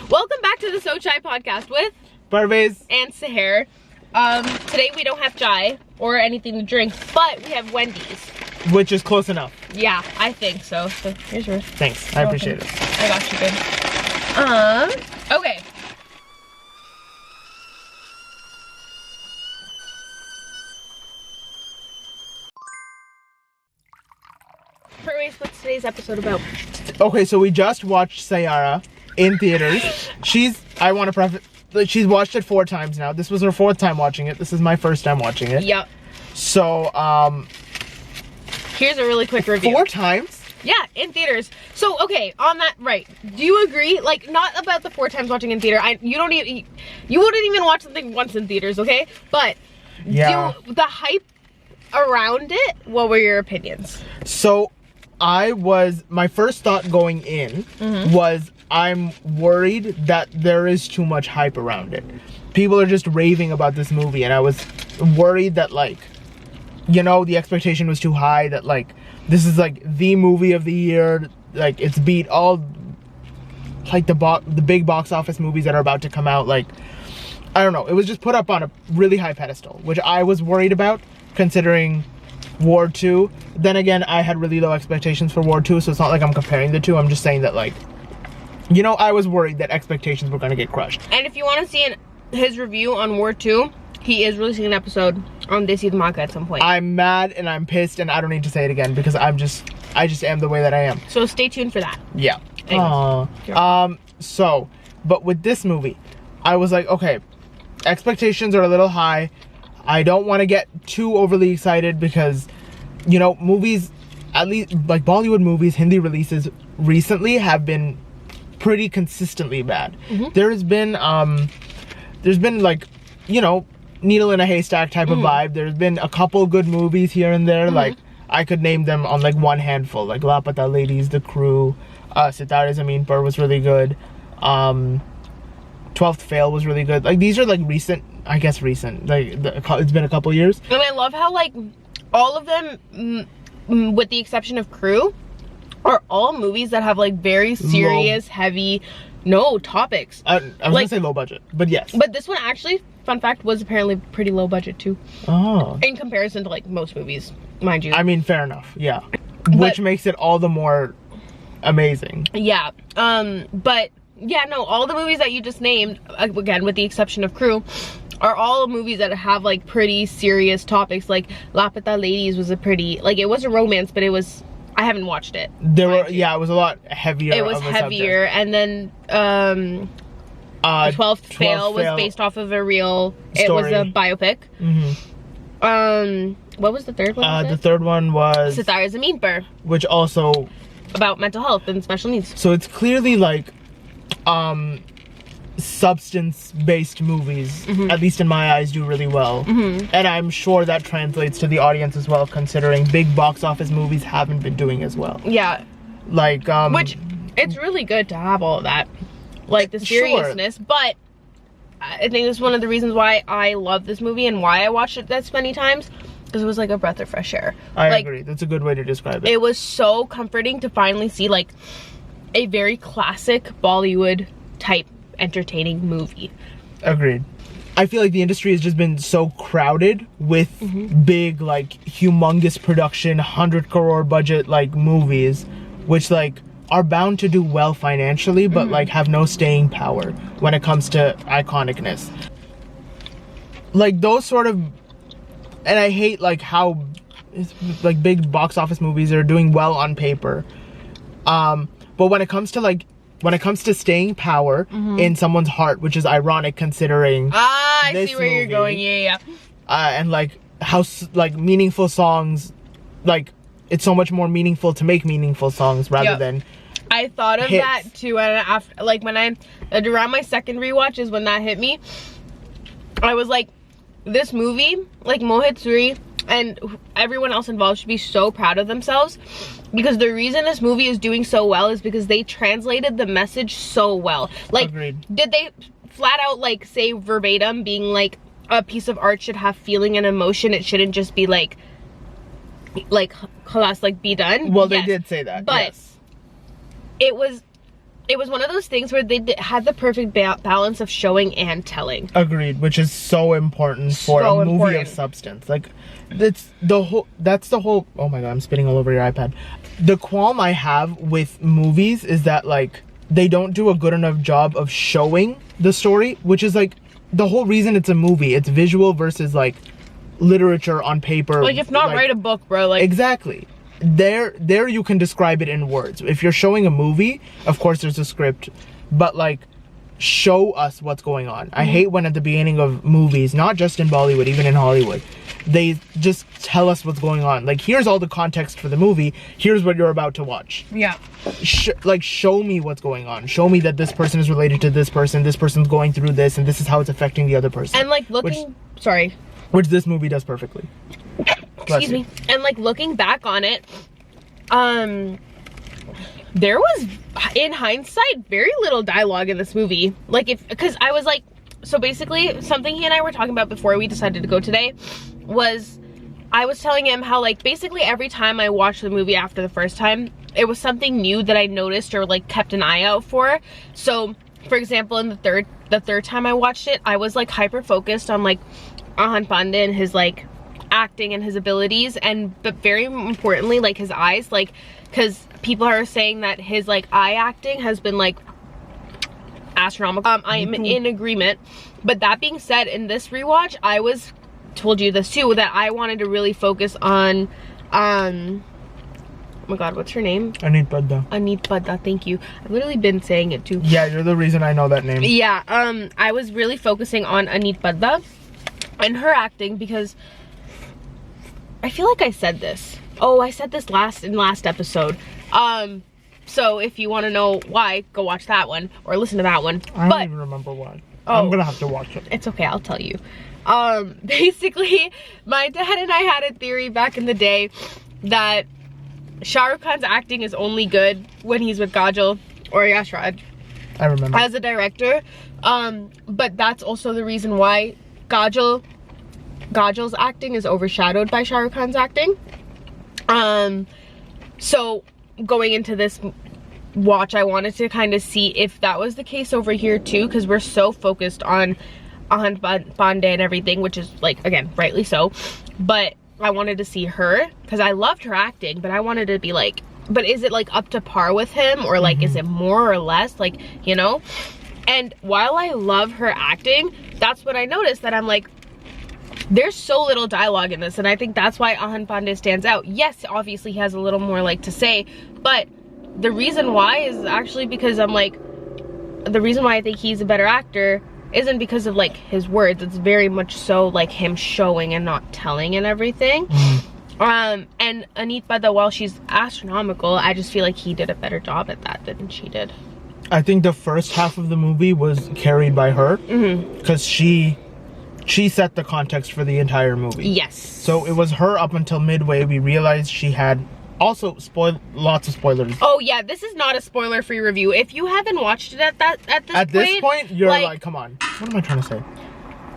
Welcome back to the So Chai podcast with Parwaiz and Sahar. Today we don't have chai or anything to drink, but we have Wendy's. which is close enough. Yeah, I think so. So here's yours. Thanks, I appreciate it. I got you, good. Okay. Parwaiz, what's today's episode about? Okay, so we just watched Saiyaara in theaters. She's watched it 4 times now. This was her 4th time watching it. This is my 1st time watching it. Yep. So, here's a really quick review. 4 times? Yeah, in theaters. So, okay, on that, right. Do you agree? Like, not about the 4 times watching in theater. You wouldn't even watch something once in theaters, okay? But, Yeah. the hype around it, what were your opinions? So, my first thought going in was, I'm worried that there is too much hype around it. People are just raving about this movie, and I was worried that, like, you know, the expectation was too high, that, like, this is, like, the movie of the year, like, it's beat all, like, the big box office movies that are about to come out, like, I don't know, it was just put up on a really high pedestal, which I was worried about, considering War 2. Then again, I had really low expectations for War 2, so it's not like I'm comparing the two, I'm just saying that, like, you know, I was worried that expectations were gonna get crushed. And if you want to see his review on War 2, he is releasing an episode on Desi Dhamaka at some point. I'm mad and I'm pissed and I don't need to say it again because I just am the way that I am. So stay tuned for that. Yeah. Anyways. But with this movie, I was like, okay, expectations are a little high. I don't want to get too overly excited because, you know, movies, at least like Bollywood movies, Hindi releases recently have been pretty consistently bad. There's been like, you know, needle in a haystack type of vibe. There's been a couple good movies here and there. Like, I could name them on like one handful, like Lapata Ladies, The Crew, Sitare Zameen Par was really good. 12th Fail was really good. Like, these are like recent, I guess recent. Like, it's been a couple years. And I love how, like, all of them, with the exception of Crew, are all movies that have like very serious, heavy, topics. I was gonna say low budget, but yes. But this one actually, fun fact, was apparently pretty low budget too. Oh. In comparison to like most movies, mind you. I mean, fair enough, yeah. Which makes it all the more amazing. Yeah. But yeah, no, all the movies that you just named, again, with the exception of Crew, are all movies that have like pretty serious topics. Like Lapata Ladies was a pretty, like, it was a romance, but it was, I haven't watched it. It was a lot heavier. It was heavier, and then 12th Fail was based off of a real story. It was a biopic. What was the third one? The third one was Sitare Zameen Par, which also about mental health and special needs. So it's clearly like substance-based movies, at least in my eyes, do really well. And I'm sure that translates to the audience as well, considering big box office movies haven't been doing as well. Yeah. Like, which, it's really good to have all of that. Like, the seriousness, but I think that's one of the reasons why I love this movie and why I watched it this many times, because it was like a breath of fresh air. I agree. That's a good way to describe it. It was so comforting to finally see, like, a very classic Bollywood type entertaining movie. Agreed. I feel like the industry has just been so crowded with big, like, humongous production, 100 crore budget, like, movies, which, like, are bound to do well financially, but like have no staying power when it comes to iconicness. Like, those sort of, and I hate like how like big box office movies are doing well on paper, but when it comes to staying power in someone's heart, which is ironic considering I see where you're going. Yeah. And like how like meaningful songs, like it's so much more meaningful to make meaningful songs rather than I thought of hits. that too, and after, like, when around my second rewatch is when that hit me. I was like, this movie, like, Mohit Suri and everyone else involved should be so proud of themselves, because the reason this movie is doing so well is because they translated the message so well. Like, Agreed. Did they flat out, like, say verbatim, being like, a piece of art should have feeling and emotion, it shouldn't just be like khalas, like, be done? Well, they did say that, but yes. it was it was one of those things where they had the perfect balance of showing and telling. Agreed, which is so important for a movie of substance. Like, that's the whole, oh my god, I'm spitting all over your iPad. The qualm I have with movies is that, like, they don't do a good enough job of showing the story, which is, like, the whole reason it's a movie. It's visual versus, like, literature on paper. Like, if not, like, write a book, bro. Like, exactly. There you can describe it in words. If you're showing a movie, of course there's a script, but, like, show us what's going on. I hate when at the beginning of movies, not just in Bollywood, even in Hollywood, they just tell us what's going on. Like, here's all the context for the movie, here's what you're about to watch. Yeah. Like, show me what's going on. Show me that this person is related to this person's going through this, and this is how it's affecting the other person. And, like, which this movie does perfectly. Excuse me. And, like, looking back on it, there was, in hindsight, very little dialogue in this movie. Like, because I was like, so basically, something he and I were talking about before we decided to go today was, I was telling him how, like, basically every time I watched the movie after the first time, it was something new that I noticed or, like, kept an eye out for. So, for example, in the third time I watched it, I was, like, hyper focused on, like, Ahaan Panday and his, like, acting and his abilities, but very importantly, like, his eyes, like, because people are saying that his, like, eye acting has been, like, astronomical. I am in agreement. But that being said, in this rewatch, I told you this too, that I wanted to really focus on oh my god, what's her name? Aneet Padda. Aneet Padda, thank you. I've literally been saying it too. Yeah, you're the reason I know that name. Yeah, I was really focusing on Aneet Padda and her acting, because I feel like I said this. Oh, I said this in last episode. So if you want to know why, go watch that one or listen to that one. I don't even remember why. I'm gonna have to watch it. It's okay, I'll tell you. Basically, my dad and I had a theory back in the day that Shah Rukh Khan's acting is only good when he's with Kajol or Yash Raj. I remember. As a director. But that's also the reason why Kajol's acting is overshadowed by Shah Rukh Khan's acting. So going into this watch, I wanted to kind of see if that was the case over here too, because we're so focused on Ahaan Panday and everything, which is, like, again, rightly so, but I wanted to see her because I loved her acting, but I wanted to be like, but is it, like, up to par with him, or, like, is it more or less, like, you know? And while I love her acting, that's what I noticed, that I'm like, there's so little dialogue in this, and I think that's why Ahaan Panday stands out. Yes, obviously he has a little more, like, to say, but the reason why is actually because I'm like, the reason why I think he's a better actor isn't because of, like, his words. It's very much so, like, him showing and not telling and everything. And Aneet Padda, while she's astronomical, I just feel like he did a better job at that than she did. I think the first half of the movie was carried by her, because she set the context for the entire movie. Yes. So it was her up until midway. We realized she had also lots of spoilers. Oh yeah, this is not a spoiler-free review. If you haven't watched it at this point, you're like, come on. What am I trying to say?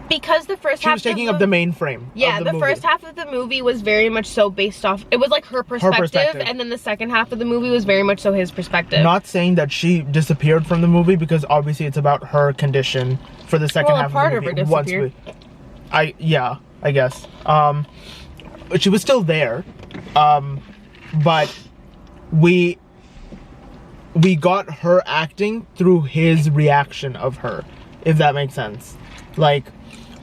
Because the first half, she was taking up the main frame. Yeah, the first half of the movie was very much so based off, it was like her perspective, and then the second half of the movie was very much so his perspective. Not saying that she disappeared from the movie, because obviously it's about her condition for the second half of the movie. Part of her disappeared. Yeah, I guess. She was still there. But we got her acting through his reaction of her, if that makes sense. Like,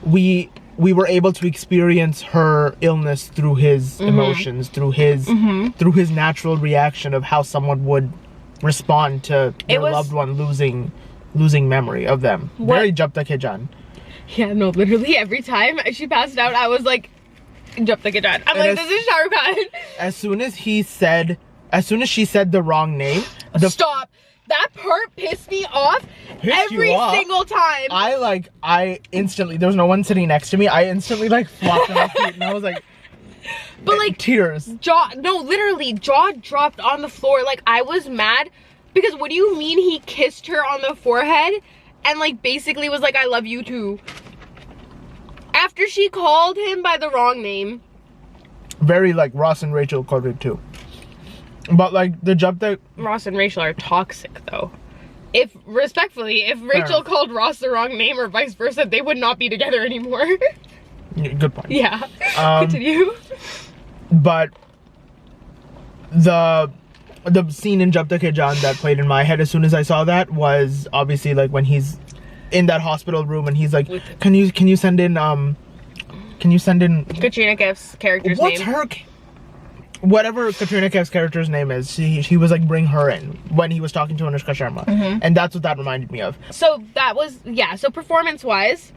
we were able to experience her illness through his emotions, through his natural reaction of how someone would respond to their loved one losing memory of them. Very Jab Tak Hai Jaan. Yeah, no, literally every time she passed out, I was like, Jab Tak Hai Jaan. I'm like, this is Shah Rukh Khan. As soon as she said the wrong name, stop. That part pissed me off every single time. I instantly, there was no one sitting next to me, I instantly, like, flopped on my feet, and I was like, but, like, tears. Literally, jaw dropped on the floor. Like, I was mad, because what do you mean he kissed her on the forehead, and, like, basically was like, I love you too, after she called him by the wrong name? Very, like, Ross and Rachel coded too. But, like, the job that... Ross and Rachel are toxic, though. if Rachel called Ross the wrong name or vice versa, they would not be together anymore. Good point. Yeah. Continue. But the scene in Jab Tak Hai Jaan that played in my head as soon as I saw that was obviously like when he's in that hospital room and he's like, can you send in Katrina Kaif's character's what's name. her whatever Katrina Kaif's character's name is, he was like, bring her in when he was talking to Anushka Sharma. And that's what that reminded me of. So that was, yeah, so performance wise,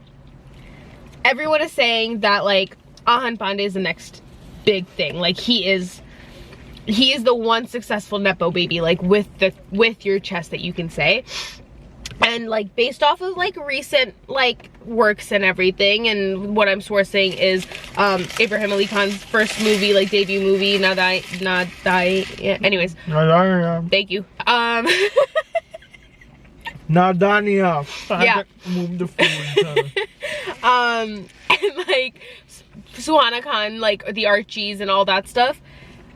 everyone is saying that like Ahaan Panday is the next big thing. Like he is the one successful Nepo baby, like with your chest that you can say. And like based off of like recent like works and everything, and what I'm sourcing is Abraham Ali Khan's first movie, like debut movie, yeah, anyways. Thank you. Nadania. Yeah. Move the food. And like Suhana Khan, like the Archies and all that stuff.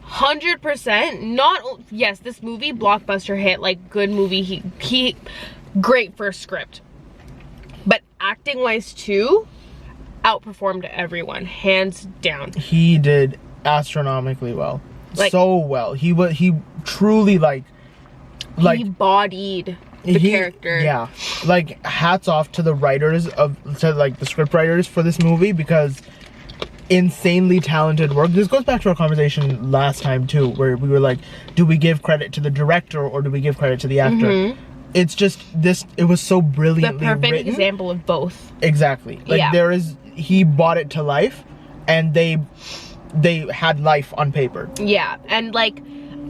100%. Not, yes, this movie blockbuster hit, like good movie. He great first script, but acting wise too, outperformed everyone hands down. He did astronomically well, like, so well. He truly like he bodied the character. Yeah, like hats off to the writers the script writers for this movie, because insanely talented work. This goes back to our conversation last time too, where we were like, do we give credit to the director or do we give credit to the actor? It's just it was so brilliantly the perfect written. example of both. Exactly. Like he brought it to life, and they had life on paper. Yeah, and like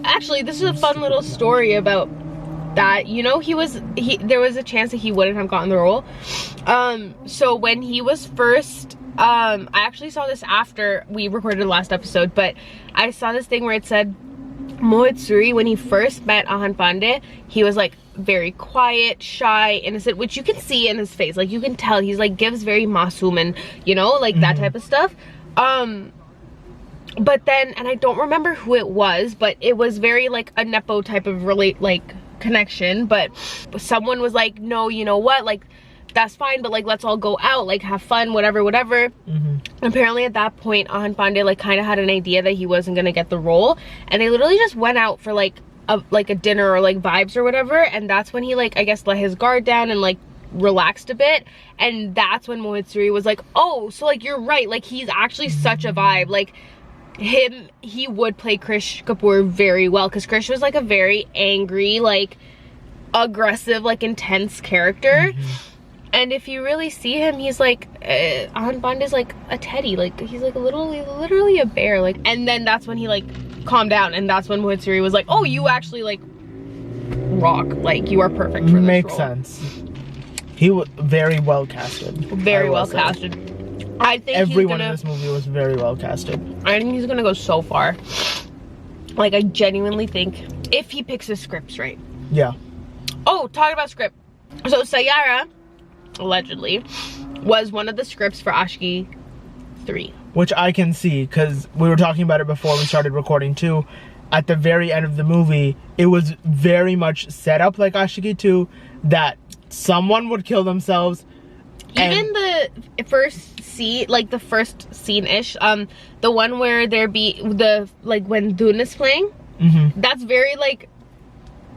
actually this is a fun little story about that. You know, there was a chance that he wouldn't have gotten the role. So when he was first I actually saw this after we recorded the last episode, but I saw this thing where it said Mohit Suri, when he first met Ahaan Panday, he was like very quiet, shy, innocent, which you can see in his face. Like you can tell he's like gives very masoom and, you know, like that type of stuff. But then, and I don't remember who it was, but it was very like a Nepo type of connection. But someone was like, no, you know what, like that's fine, but like let's all go out, like have fun, whatever. Apparently at that point Ahaan Panday like kind of had an idea that he wasn't gonna get the role, and they literally just went out for like a dinner or like vibes or whatever, and that's when he like I guess let his guard down and like relaxed a bit. And that's when Mohit Suri was like, oh, so like you're right, like he's actually such a vibe. Like he would play Krish Kapoor very well, because Krish was like a very angry, like aggressive, like intense character. And if you really see him, he's like Ahaan Panday's like a teddy, like he's like literally a bear. Like, and then that's when he like calmed down, and that's when Mohit Suri was like, oh, you actually like rock, like you are perfect for this Makes role. sense. He was very well casted. Very well casted. I think everyone in this movie was very well casted. I think he's gonna go so far. Like I genuinely think if he picks his scripts right. Yeah. Oh, talking about script. So Saiyaara allegedly was one of the scripts for Ashki 3, which I can see, because we were talking about it before we started recording too. At the very end of the movie, it was very much set up like Ashiki 2, that someone would kill themselves. Even the first scene, like the first scene-ish, the one where there be the like when Dune is playing, that's very like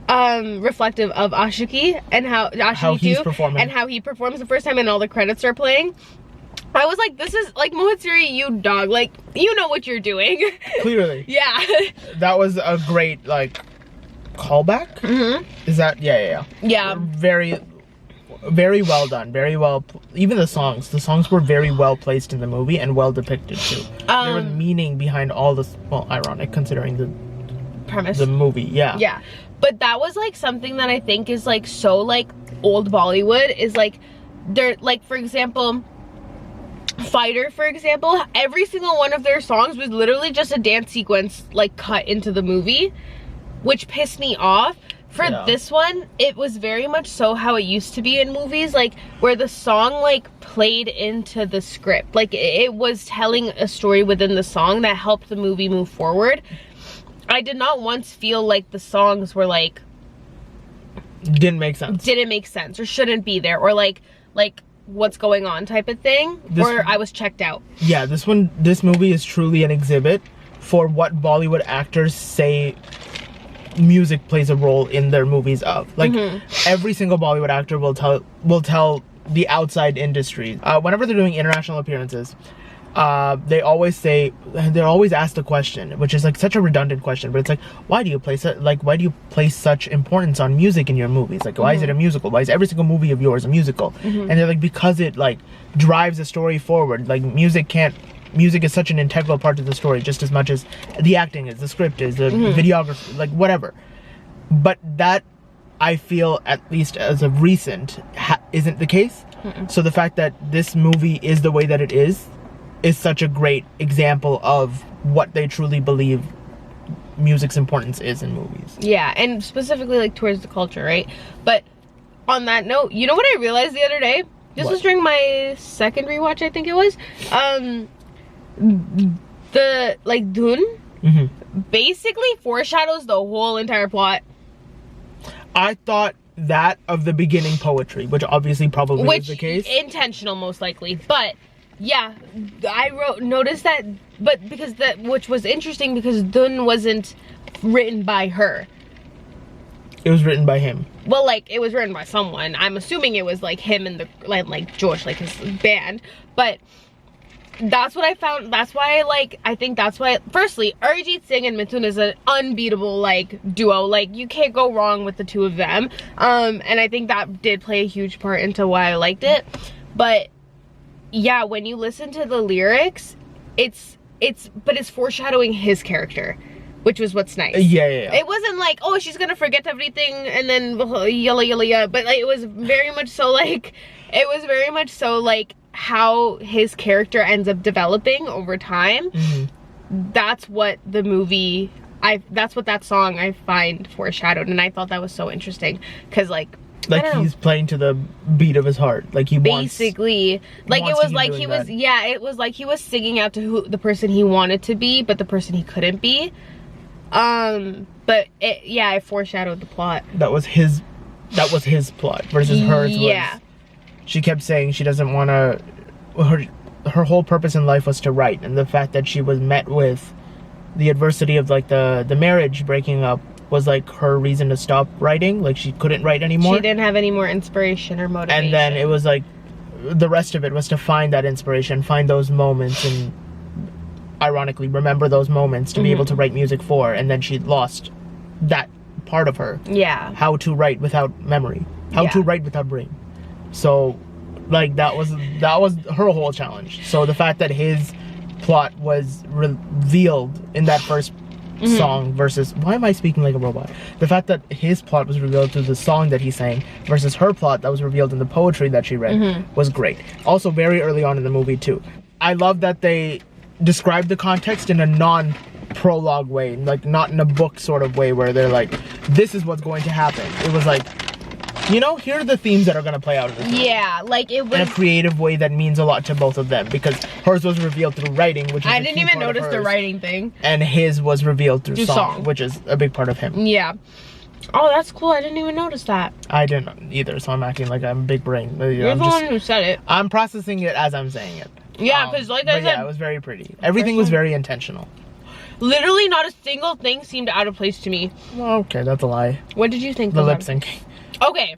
reflective of Ashiki and how he's performing, and how he performs the first time, and all the credits are playing. I was like, this is like Mohit Suri, you dog, like you know what you're doing. Clearly. Yeah. That was a great like callback. Is that yeah. Very well done, very well. Even the songs were very well placed in the movie and well depicted too. There was meaning behind all this. Well, ironic considering the premise, the movie. Yeah. But that was like something that I think is like so like old Bollywood, is like they're like, for example, Fighter, for example, every single one of their songs was literally just a dance sequence like cut into the movie, which pissed me off. For this one, it was very much so how it used to be in movies, like where the song like played into the script, like it was telling a story within the song that helped the movie move forward. I did not once feel like the songs were like didn't make sense. Didn't make sense or shouldn't be there, or like what's going on type of thing, or I was checked out. Yeah, this movie is truly an exhibit for what Bollywood actors say music plays a role in their movies of. Like every single Bollywood actor will tell the outside industry whenever they're doing international appearances, they're always asked the question, which is like such a redundant question, but it's like, why do you place such importance on music in your movies? Like, why is it a musical? Why is every single movie of yours a musical? And they're like, because it like drives the story forward. Like music is such an integral part of the story, just as much as the acting is, the script is, the videography, like whatever. But that, I feel, at least as of recent, isn't the case. So the fact that this movie is the way that it is such a great example of what they truly believe music's importance is in movies. Yeah, and specifically like towards the culture, right? But on that note, you know what I realized the other day? This was during my second rewatch, I think it was. The like Dun basically foreshadows the whole entire plot. I thought that of the beginning poetry, which obviously probably is the case. Intentional, most likely, but yeah, I noticed that, but which was interesting because Dun wasn't written by her. It was written by him. Well, like, it was written by someone. I'm assuming it was like him and the like George, like his band. But that's what I found. That's why I think that's why. Firstly, Arijit Singh and Mithun is an unbeatable like duo. Like, you can't go wrong with the two of them. And I think that did play a huge part into why I liked it. But yeah, when you listen to the lyrics, it's foreshadowing his character, which was what's nice. Yeah. It wasn't like, oh, she's gonna forget everything and then yalla, but like, it was very much so like how his character ends up developing over time. That's what the movie, that's what that song I find foreshadowed, and I thought that was so interesting because like he's playing to the beat of his heart. Like he basically like it was like he was it was like he was singing out to the person he wanted to be, but the person he couldn't be. But it foreshadowed the plot. That was his plot versus hers. She kept saying she doesn't want to, her whole purpose in life was to write, and the fact that she was met with the adversity of like the marriage breaking up was like her reason to stop writing. Like she couldn't write anymore. She didn't have any more inspiration or motivation. And then it was like the rest of it was to find that inspiration, find those moments, and ironically remember those moments to be able to write music for. And then she lost that part of her. Yeah. How to write without memory. How to write without brain. So like that was her whole challenge. So the fact that his plot was revealed in that first song versus, why am I speaking like a robot? The fact that his plot was revealed through the song that he sang versus her plot that was revealed in the poetry that she read was great. Also very early on in the movie too. I love that they described the context in a non-prologue way, like not in a book sort of way where they're like, this is what's going to happen. It was like, you know, here are the themes that are going to play out in this movie. Yeah, like it was in a creative way that means a lot to both of them, because hers was revealed through writing, which is I didn't even notice the writing thing, and his was revealed through song, which is a big part of him. Yeah. Oh, that's cool. I didn't even notice that. I didn't either, so I'm acting like I'm a big brain. You're the one who said it. I'm processing it as I'm saying it. Yeah, because like I said, yeah, it was very pretty. Everything was very intentional. Literally not a single thing seemed out of place to me. Well, okay, that's a lie. What did you think? The lip syncing. Okay.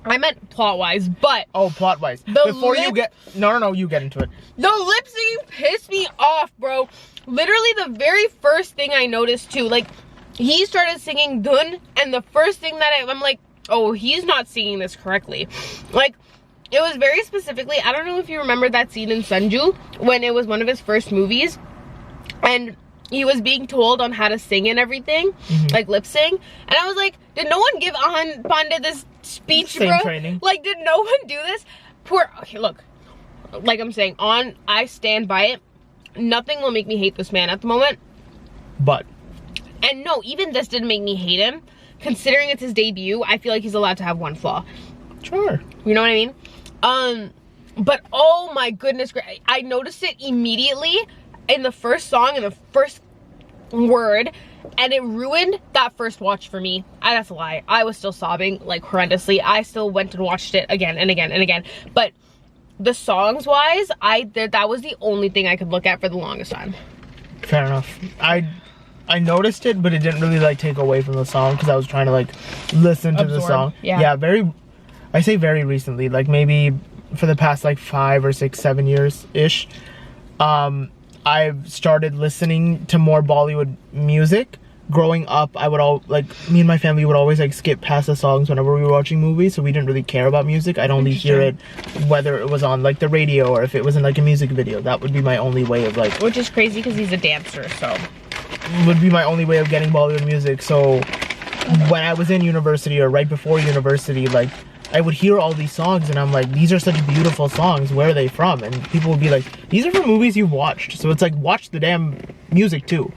I meant plot-wise, but... Oh, plot-wise. Before you get... No, you get into it. The lip syncing pissed me off, bro. Literally the very first thing I noticed, too. Like, he started singing Dun, and the first thing that I'm like, oh, he's not singing this correctly. Like, it was very specifically... I don't know if you remember that scene in Sanju, when it was one of his first movies, and he was being told on how to sing and everything, like lip sing, and I was like, did no one give Ahaan Panday this speech, bro? Training. Like, did no one do this? Okay, look, like I'm saying, I stand by it. Nothing will make me hate this man at the moment. And no, even this didn't make me hate him. Considering it's his debut, I feel like he's allowed to have one flaw. Sure. You know what I mean? But oh my goodness, I noticed it immediately in the first song, in the first word, and it ruined that first watch for me. That's a lie. I was still sobbing like horrendously. I still went and watched it again and again and again. But the songs wise, that was the only thing I could look at for the longest time. Fair enough. I noticed it, but it didn't really like take away from the song because I was trying to like listen to the song. Yeah, I say very recently, like maybe for the past like 5 or 6, 7 years ish. I've started listening to more Bollywood music. Growing up, me and my family would always like skip past the songs whenever we were watching movies, so we didn't really care about music. I'd only hear it whether it was on like the radio or if it was in like a music video. That would be my only way of like... Which is crazy because he's a dancer, so... Would be my only way of getting Bollywood music. So when I was in university or right before university, like I would hear all these songs and I'm like, these are such beautiful songs, where are they from? And people would be like, these are from movies you've watched. So it's like, watch the damn music too.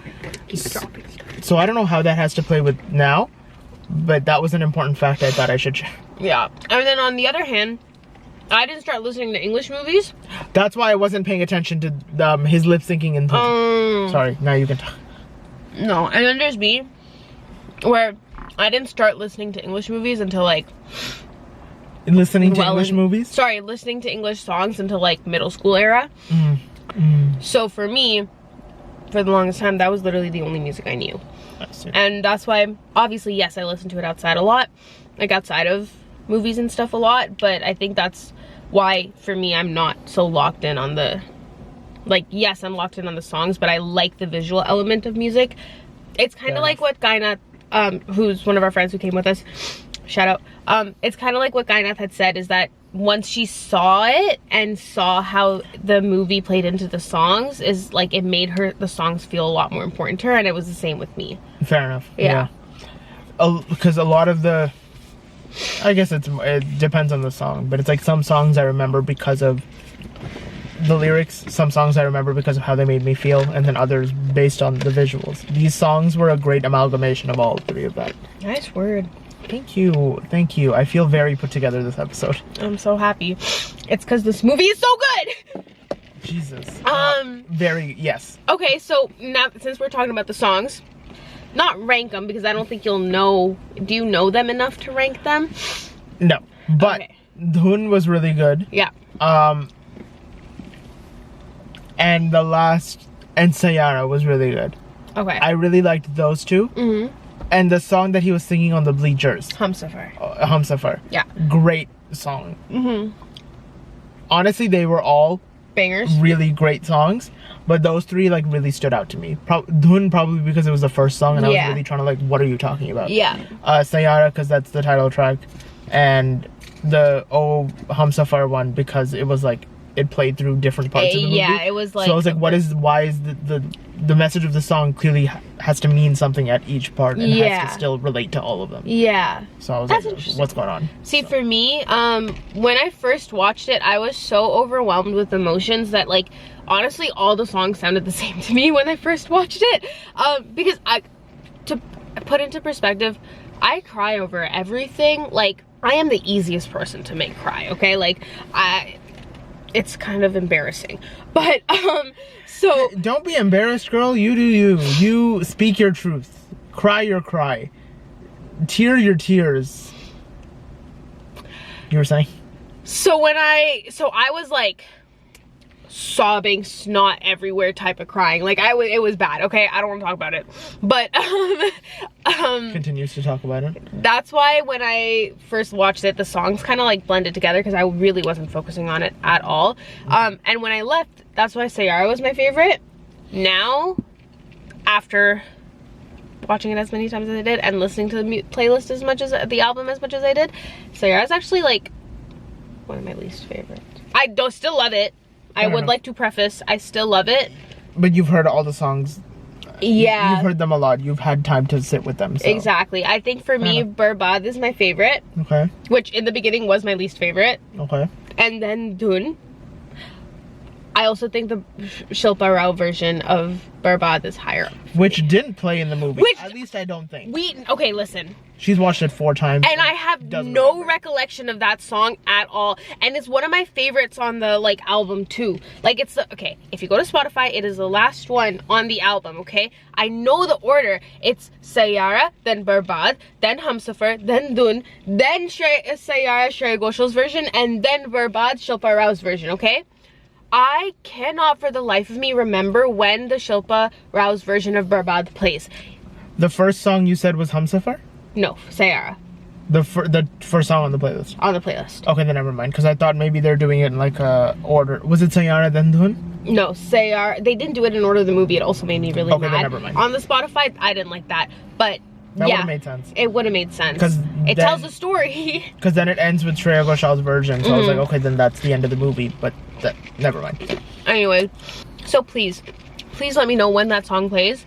So I don't know how that has to play with now, but that was an important fact I thought I should share. Yeah. And then on the other hand, I didn't start listening to English movies. That's why I wasn't paying attention to his lip syncing and sorry, now you can talk. No, and then there's me, where I didn't start listening to English movies until like... Listening to English movies? Sorry, listening to English songs until like middle school era. So for me, for the longest time, that was literally the only music I knew. And that's why, obviously, yes, I listen to it outside a lot. Like outside of movies and stuff a lot. But I think that's why, for me, I'm not so locked in on the... Like, yes, I'm locked in on the songs, but I like the visual element of music. It's kind of like what Gainath, who's one of our friends who came with us, shout out. It's kind of like what Gainath had said, is that once she saw it and saw how the movie played into the songs, is like it made the songs feel a lot more important to her, and it was the same with me. Fair enough. Yeah. Because a lot of the... I guess it depends on the song, but it's like some songs I remember because of the lyrics, some songs I remember because of how they made me feel, and then others based on the visuals. These songs were a great amalgamation of all three of that. Nice word. Thank you. Thank you. I feel very put together this episode. I'm so happy. It's because this movie is so good! Jesus. Yes. Okay, so now since we're talking about the songs, not rank them because I don't think you'll know. Do you know them enough to rank them? No. But Dhun was really good. Yeah. And Saiyaara was really good. Okay. I really liked those two. And the song that he was singing on the Bleachers. Humsafar. Yeah. Great song. Honestly, they were all bangers. Really great songs. But those three like really stood out to me. Dhun probably because it was the first song and I was really trying to like, what are you talking about? Yeah. Saiyaara because that's the title track. And the Humsafar one because it was like, it played through different parts of the movie. Yeah, it was like... So I was like, why is the message of the song clearly has to mean something at each part and has to still relate to all of them. Yeah. So I was like, what's going on? See, for me, when I first watched it, I was so overwhelmed with emotions that like, honestly, all the songs sounded the same to me when I first watched it. Because to put into perspective, I cry over everything. Like, I am the easiest person to make cry, okay? Like, it's kind of embarrassing, but so don't be embarrassed, girl. You do you speak your truth, cry your cry, tear your tears. You were saying? So I was like sobbing, snot everywhere type of crying. Like it was bad. Okay, I don't want to talk about it, but continues to talk about it. That's why when I first watched it, the songs kind of like blended together because I really wasn't focusing on it at all. And when I left, that's why Saiyaara was my favorite. Now, after watching it as many times as I did and listening to the playlist as much as the album as much as I did, Saiyaara is actually like one of my least favorites. I still love it. I would like to preface, I still love it. But you've heard all the songs. Yeah. You've heard them a lot. You've had time to sit with them. So. Exactly. I think for me, Barbad is my favorite. Okay. Which in the beginning was my least favorite. Okay. And then Dhun. I also think the Shilpa Rao version of Barbad is higher. Which didn't play in the movie. Which- At least I don't think. Okay, listen. She's watched it 4 times. And I have doesn't no remember. recollection of that song at all. And it's one of my favorites on the like album too. Like it's the, okay, if you go to Spotify, it is the last one on the album, okay? I know the order. It's Saiyaara, then Barbad, then Humsafar, then Dun, then Saiyaara Shreya Ghoshal's version, and then Barbad Shilpa Rao's version, okay? I cannot for the life of me remember when the Shilpa Rao's version of Barbad plays. The first song you said was Humsafar? No, Saiyaara The first song on the playlist. on the playlist. Okay, then never mind. Because I thought maybe they're doing it in like a order. Was it Saiyaara then Dhun? No, Saiyaara. They didn't do it in order of the movie. It also made me really Okay, then mad. never mind. On the Spotify, I didn't like that. But That yeah, would have made sense. it would have made sense. 'Cause it then- tells a story. Because then it ends with Shreya Ghoshal's version. So I was Mm-hmm. like, okay, then that's the end of the movie. But never mind. Anyway, so please let me know when that song plays.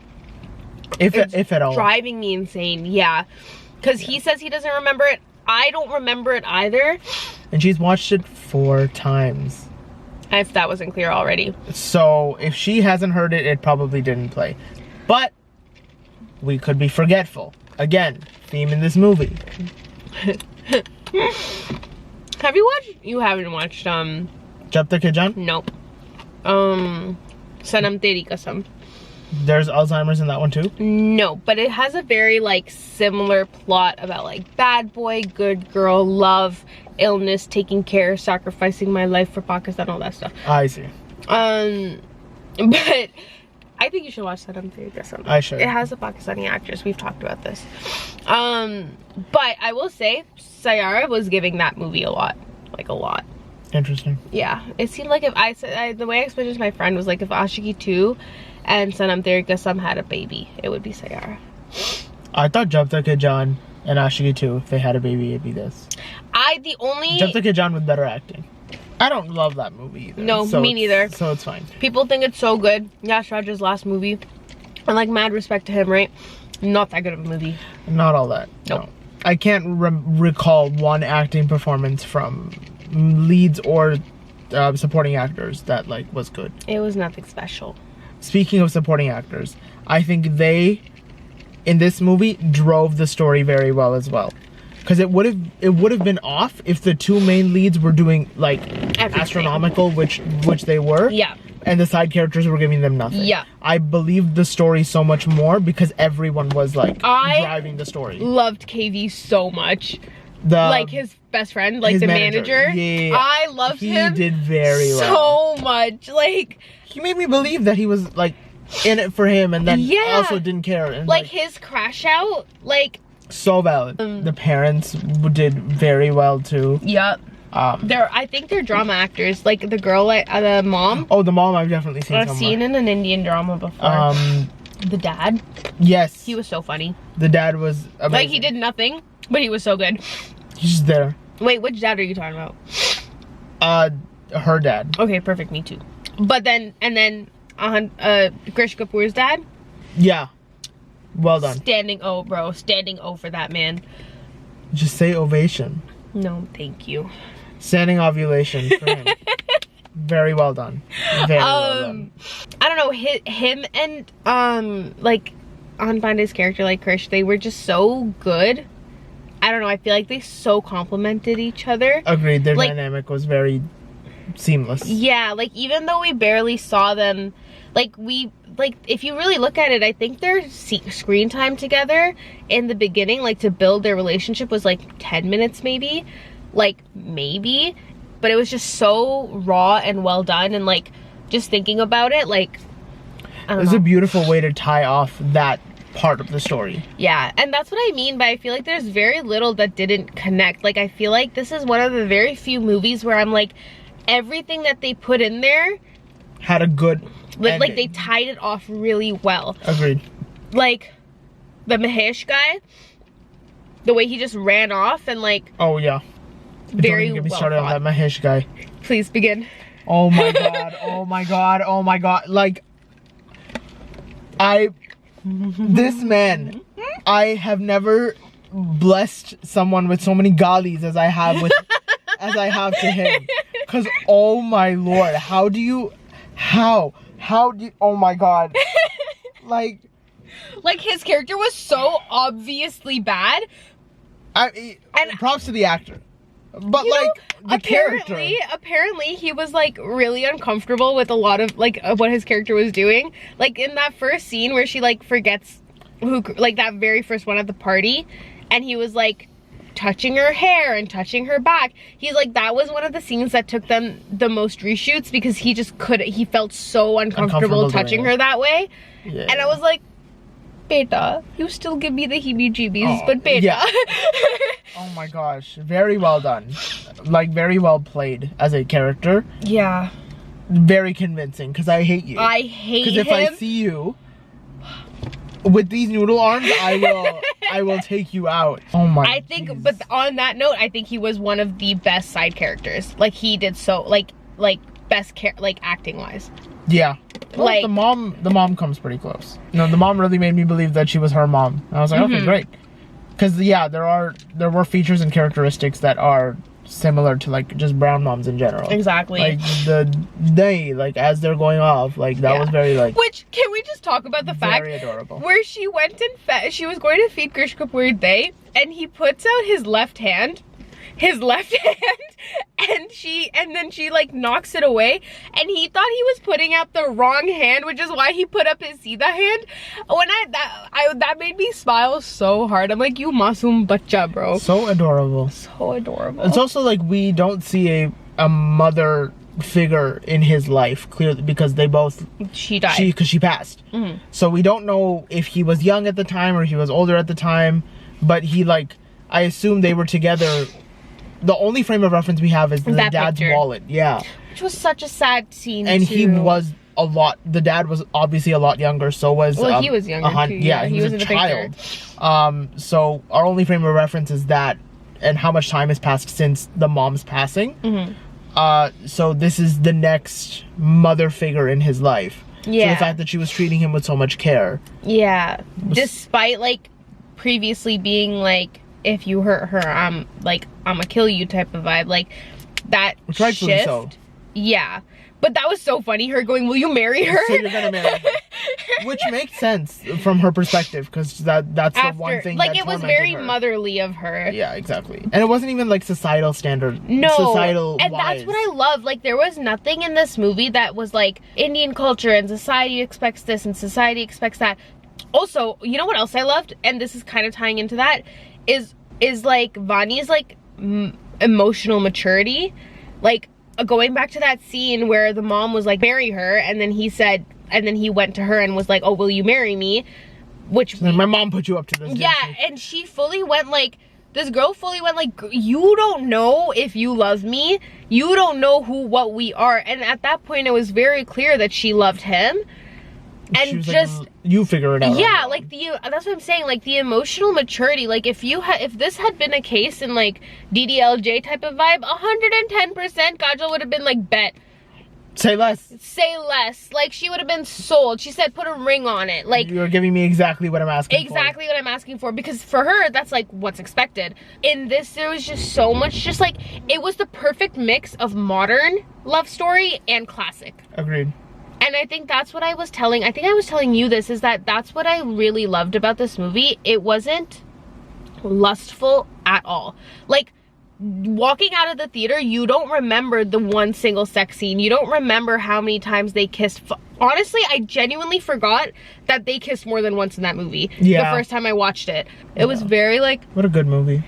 If It's at all. driving me insane. Yeah, because he says he doesn't remember it. I don't remember it either. And she's watched it 4 times. If that wasn't clear already. So if she hasn't heard it, it probably didn't play. But we could be forgetful. Again, theme in this movie. Have you watched? You haven't watched Jab Tak Hai Jaan? nope. Sanam Teri Kasam. There's Alzheimer's in that one too. No, but it has a very like similar plot about like bad boy, good girl, love, illness, taking care, sacrificing my life for Pakistan, all that stuff. I see. But I think you should watch Sanam Teri Kasam. I should. It has a Pakistani actress. We've talked about this. But I will say Saiyaara was giving that movie a lot, like a lot. Interesting. Yeah, it seemed like if the way I explained it to my friend was like if Ashiki 2 and Sanam Teri Kasam had a baby, it would be Saiyaara. I thought Jab Tak Hai Jaan and Ashiki too, if they had a baby, it'd be this. Jab Tak Hai Jaan with better acting. I don't love that movie either. No, me neither. So it's fine. People think it's so good. Yash Raj's last movie. And like mad respect to him, right? Not that good of a movie. Not all that. Nope. No. I can't recall one acting performance from leads or supporting actors that like was good. It was nothing special. Speaking of supporting actors, I think they in this movie drove the story very well as well. Because it would have been off if the 2 main leads were doing like Everything. astronomical, which they were. Yeah. And the side characters were giving them nothing. Yeah. I believed the story so much more because everyone was like I driving the story. Loved KV so much. The Like his best friend, like his the manager. manager. Yeah. I loved him. He did very well. So much. Like He made me believe that he was like in it for him and then Yeah. also didn't care. And like his crash out, like so valid. The parents did very well too. yep. I think they're drama actors. Like the girl, like the mom. Oh, the mom I've definitely seen I've somewhere. seen in an Indian drama before. The dad, Yes. he was so funny. The dad was amazing. Like he did nothing, but he was so good. He's just there. Wait, which dad are you talking about? Her dad. Okay, perfect, me too. But then, Krish Kapoor's dad, Yeah. Well done. standing O, bro, standing O for that man. Just say ovation. No, thank you. Standing ovulation for him. Very well done. Very well done. I don't know, him and like Ahaan Pandey's character, like Krish, they were just so good. I don't know, I feel like they so complimented each other. Agreed. Their like- dynamic was very seamless. Yeah, like even though we barely saw them, like if you really look at it, I think their screen time together in the beginning, like to build their relationship, was like 10 minutes maybe, but it was just so raw and well done. And like just thinking about it, like I don't It's know. a beautiful way to tie off that part of the story. Yeah, and that's what I mean by I feel like there's very little that didn't connect. Like I feel like this is one of the very few movies where I'm like, everything that they put in there, Had a good like ending. they tied it off really well. Agreed. Like the Mahesh guy, the way he just ran off and like Oh yeah. very Don't even get me well started on thought. that Mahesh guy. Please begin. Oh my god. Oh my god. Oh my god. Like this man, I have never blessed someone with so many galis as I have to him. Cause oh my lord, how do you How do you, oh my god. Like his character was so obviously bad. And props to the actor. But the character. Apparently he was like really uncomfortable with a lot of like what his character was doing. Like in that first scene where she like forgets who, like that very first one at the party, and he was like touching her hair and touching her back. He's like, that was one of the scenes that took them the most reshoots because he just he felt so uncomfortable touching her that way. Yeah. And I was like, beta, you still give me the heebie-jeebies, but beta. Yeah. Oh my gosh, very well done. Like, very well played as a character. Yeah. Very convincing, because I hate you. I hate him. Because if I see you with these noodle arms, I will take you out. Oh my I think, geez. But on that note, I think he was one of the best side characters. Like, he did so, like best acting-wise. Yeah. Well, like the mom comes pretty close. You know, the mom really made me believe that she was her mom. And I was like, okay, great. Because yeah, there were features and characteristics that are similar to like just brown moms in general. Exactly. Like like as they're going off, like that was very like. Which, can we just talk about the fact very adorable. Where she went and she was going to feed Krish Kapoor Day, and he puts out his left hand, and then she like knocks it away, and he thought he was putting out the wrong hand, which is why he put up his Sida hand. When that made me smile so hard. I'm like, you masum bacha, bro. So adorable. So adorable. It's also like we don't see a mother figure in his life clearly because she died because she passed. So we don't know if he was young at the time or he was older at the time, but I assume they were together. The only frame of reference we have is the dad's picture. Wallet. Yeah. Which was such a sad scene. And too. He was the dad was obviously a lot younger, so was he was younger too. Yeah, he was a child. So our only frame of reference is that and how much time has passed since the mom's passing. So this is the next mother figure in his life. Yeah. So the fact that she was treating him with so much care. Yeah. Despite like previously being like, if you hurt her, I'm gonna kill you type of vibe. Like that Which rightfully shift. So. Yeah. But that was so funny, her going, will you marry her? So you're gonna marry her. Which makes sense from her perspective, because that's the one thing like that it was very her. Motherly of her. Yeah, exactly. And it wasn't even like societal standard. No. Societal and wise. that's what I love. Like there was nothing in this movie that was like Indian culture and society expects this and society expects that. Also, you know what else I loved? And this is kind of tying into that. Is like Vani's like emotional maturity. Like going back to that scene where the mom was like, marry her, and then he went to her and was like, oh, will you marry me? Which my mom put you up to this. Yeah, and she fully went like, this girl fully went like, you don't know if you love me, you don't know what we are. And at that point it was very clear that she loved him. And just like, you figure it out. Yeah, like that's what I'm saying, like the emotional maturity. Like if this had been a case in like DDLJ type of vibe, 110% Kajal would have been like, bet. Say less. Say less. Like she would have been sold. She said put a ring on it. Like you're giving me exactly what I'm asking for. Exactly what I'm asking for, because for her that's like what's expected. In this there was just so much, just like it was the perfect mix of modern love story and classic. Agreed. And I think that's what I was telling you this, is that's what I really loved about this movie. It wasn't lustful at all. Like, walking out of the theater, you don't remember the one single sex scene. You don't remember how many times they kissed. Honestly, I genuinely forgot that they kissed more than once in that movie. Yeah. The first time I watched it. It was very like... What a good movie.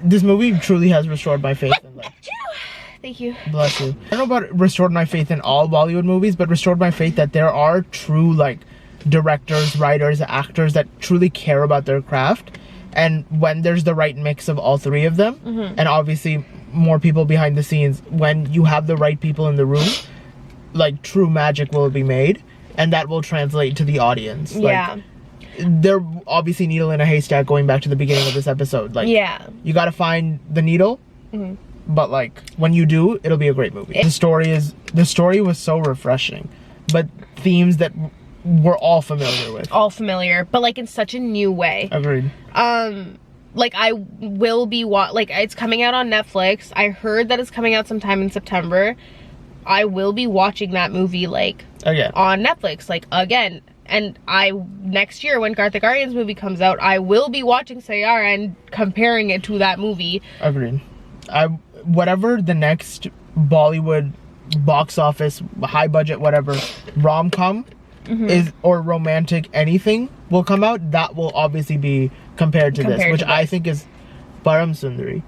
This movie truly has restored my faith in life. Thank you. Bless you. I don't know about restored my faith in all Bollywood movies, but restored my faith that there are true like directors, writers, actors that truly care about their craft. And when there's the right mix of all three of them, and obviously more people behind the scenes, when you have the right people in the room, like true magic will be made, and that will translate to the audience. Yeah. Like, they're obviously needle in a haystack, going back to the beginning of this episode. Like, yeah, you got to find the needle. But like when you do, it'll be a great movie. The story was so refreshing, but themes that we're all familiar with. All familiar, but like in such a new way. Agreed. Like I will be like it's coming out on Netflix. I heard that it's coming out sometime in September. I will be watching that movie like Again. on Netflix, like again. And next year when Karthik Aaryan's movie comes out, I will be watching Saiyaara and comparing it to that movie. Agreed. Whatever the next Bollywood box office, high budget, whatever, rom-com is, or romantic anything will come out, that will obviously be compared to this, which I think is Param Sundari.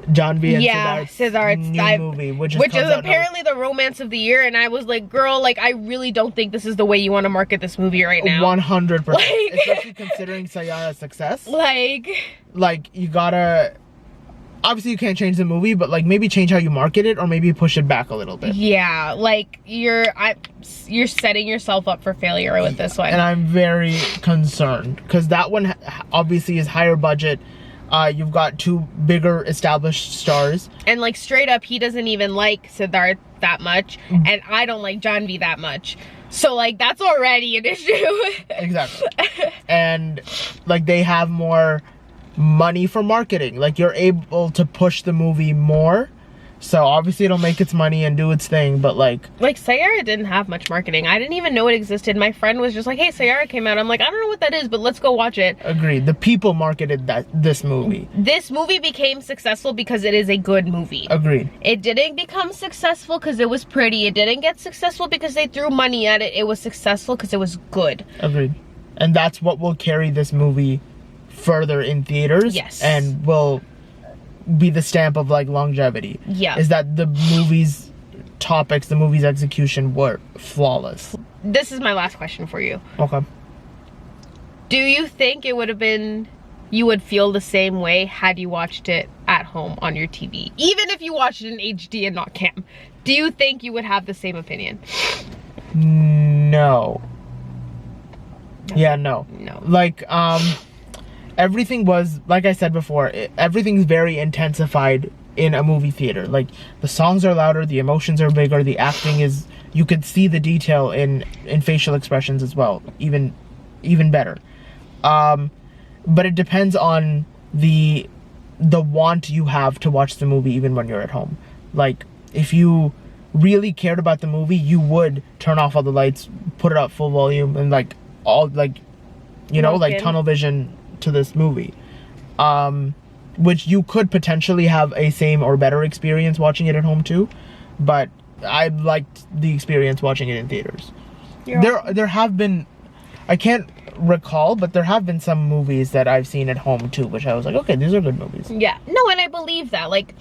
Janvi and Siddharth's new movie, which is apparently the romance of the year, and I was like, girl, like I really don't think this is the way you want to market this movie right now. 100%. Especially considering Saiyaara's success. Like you gotta, obviously you can't change the movie, but like maybe change how you market it, or maybe push it back a little bit. Yeah, like you're setting yourself up for failure with this one. And I'm very concerned because that one obviously is higher budget. You've got two bigger established stars. And like straight up, he doesn't even like Siddharth that much. And I don't like Janvi that much. So like that's already an issue. Exactly. And like they have more money for marketing. Like you're able to push the movie more. So obviously it'll make its money and do its thing, but like Saiyaara didn't have much marketing. I didn't even know it existed. My friend was just like, hey, Saiyaara came out. I'm like, I don't know what that is, but let's go watch it. Agreed. The people marketed this movie. This movie became successful because it is a good movie. Agreed. It didn't become successful because it was pretty. It didn't get successful because they threw money at it. It was successful because it was good. Agreed. And that's what will carry this movie further in theaters. Yes. And will be the stamp of like longevity. Yeah. Is that the movie's topics, the movie's execution were flawless. This is my last question for you. Okay. Do you think it would have been, you would feel the same way had you watched it at home on your TV? Even if you watched it in HD and not cam. Do you think you would have the same opinion? No. Yeah, no. No. Like, everything was, like I said before, everything's very intensified in a movie theater. Like the songs are louder, the emotions are bigger, the acting is, you could see the detail in facial expressions as well, even better. But it depends on the want you have to watch the movie even when you're at home. Like if you really cared about the movie, you would turn off all the lights, put it up full volume, and like all like, you know, like tunnel vision to this movie, which you could potentially have a same or better experience watching it at home too, but I liked the experience watching it in theaters. There have been, I can't recall, but there have been some movies that I've seen at home too, which I was like, okay, these are good movies. Yeah, no, and I believe that. Like,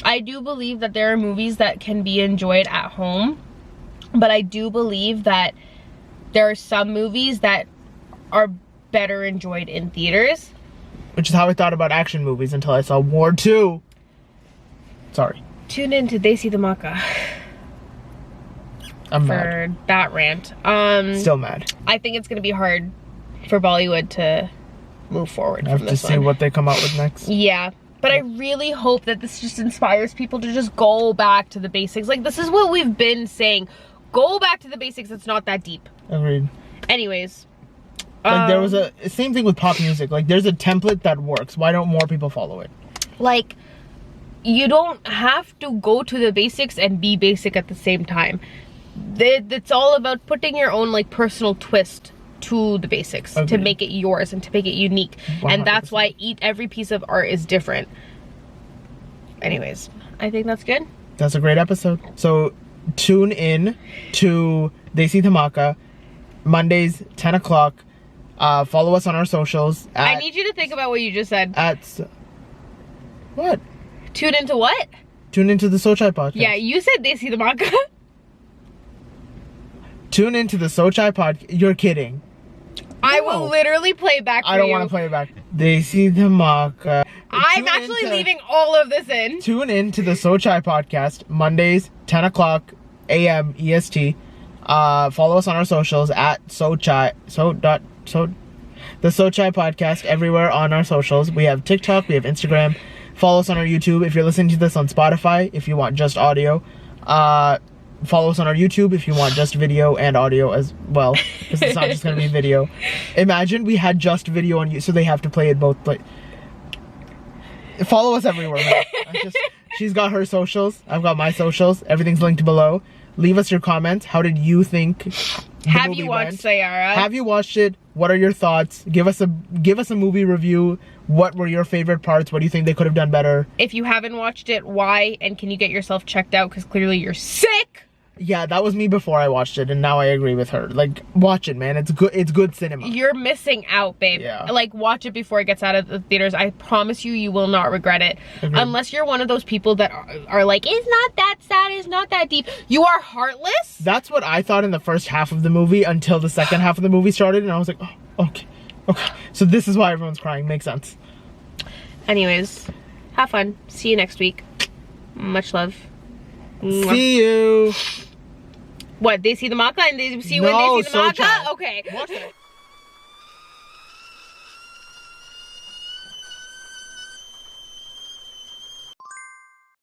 I do believe that there are movies that can be enjoyed at home, but I do believe that there are some movies that are better enjoyed in theaters. Which is how I thought about action movies until I saw War 2. Sorry. Tune in to Desi Dhamaka. I'm for mad. That rant. Still mad. I think it's gonna be hard for Bollywood to move forward. I have to see what they come out with next. Yeah. But I really hope that this just inspires people to just go back to the basics. Like, this is what we've been saying. Go back to the basics. It's not that deep. Agreed. Anyways. Like, there was a same thing with pop music. Like, there's a template that works. Why don't more people follow it? Like, you don't have to go to the basics and be basic at the same time. It's all about putting your own, like, personal twist to the basics. Okay. To make it yours and to make it unique. 100%. And that's why every piece of art is different. Anyways, I think that's good. That's a great episode. So, tune in to Desi Dhamaka, Mondays, 10 o'clock. Follow us on our socials. I need you to think about what you just said. What? Tune into what? Tune into the Sochai podcast. Yeah, you said Desi Dhamaka. Tune into the Sochai podcast. You're kidding. I will literally play it back for you. I don't want to play it back. Desi Dhamaka. I'm actually leaving all of this in. Tune in to the Sochai podcast, Mondays, 10 o'clock a.m. EST. Follow us on our socials at Sochai. The Sochai podcast everywhere on our socials. We have TikTok, we have Instagram. Follow us on our YouTube if you're listening to this on Spotify, if you want just audio. Follow us on our YouTube if you want just video and audio as well, because it's not just going to be video. Imagine we had just video on you, so they have to play it both. But follow us everywhere, man. She's got her socials. I've got my socials. Everything's linked below. Leave us your comments. How did you think the Have movie you watched went? Saiyaara? Have you watched it? What are your thoughts? Give us a movie review. What were your favorite parts? What do you think they could have done better? If you haven't watched it, why? And can you get yourself checked out? Because clearly you're sick. Yeah, that was me before I watched it, and now I agree with her. Like, watch it, man. It's good. It's good cinema. You're missing out, babe. Yeah. Like, watch it before it gets out of the theaters. I promise you, you will not regret it. Agreed. Unless you're one of those people that are like, it's not that sad, it's not that deep. You are heartless. That's what I thought in the first half of the movie until the second half of the movie started, and I was like, oh, okay. So this is why everyone's crying. Makes sense. Anyways, have fun. See you next week. Much love. Mwah. See you. What, they see the maca and they see No, when they see the Socha. maca? Okay. Watch it.